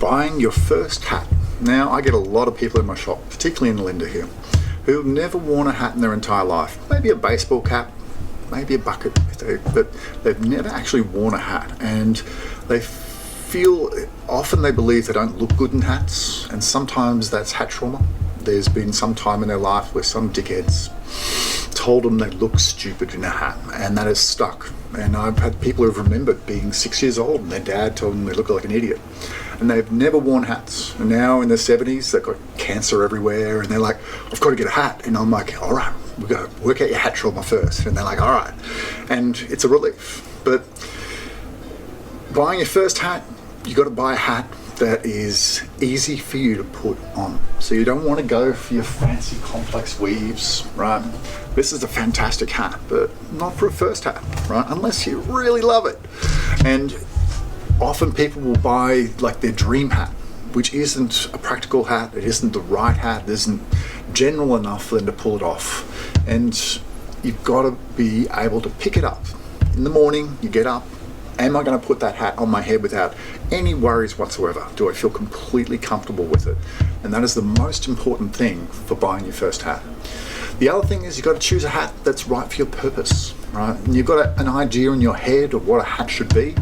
buying your first hat. Now, I get a lot of people in my shop, particularly in Linda here, who have never worn a hat in their entire life. Maybe a baseball cap, maybe a bucket, but they've never actually worn a hat. And they feel, often they believe they don't look good in hats, and sometimes that's hat trauma. There's been some time in their life where some dickheads told them they look stupid in a hat, and that has stuck. And I've had people who've remembered being 6 years old and their dad told them they look like an idiot. And they've never worn hats. And now in their 70s, they've got cancer everywhere, and they're like, I've got to get a hat. And I'm like, all right, we've got to work out your hat trauma first. And they're like, all right. And it's a relief. But buying your first hat, you got to buy a hat that is easy for you to put on. So you don't want to go for your fancy complex weaves, right? This is a fantastic hat, but not for a first hat, right? Unless you really love it. And often people will buy like their dream hat, which isn't a practical hat, it isn't the right hat, it isn't general enough for them to pull it off. And you've got to be able to pick it up. In the morning, you get up, am I going to put that hat on my head without any worries whatsoever? Do I feel completely comfortable with it? And that is the most important thing for buying your first hat. The other thing is you've got to choose a hat that's right for your purpose, right? And you've got an idea in your head of what a hat should be,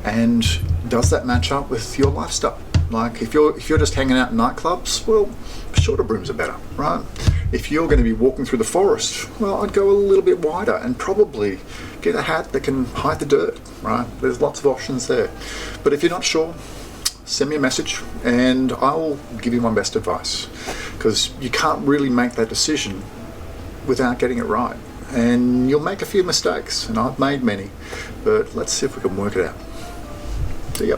and does that match up with your lifestyle? Like if you're just hanging out in nightclubs, well, shorter brooms are better, right? If you're going to be walking through the forest, well, I'd go a little bit wider and probably get a hat that can hide the dirt, right? There's lots of options there. But if you're not sure, send me a message and I'll give you my best advice, because you can't really make that decision without getting it right. And you'll make a few mistakes, and I've made many, but let's see if we can work it out. See ya.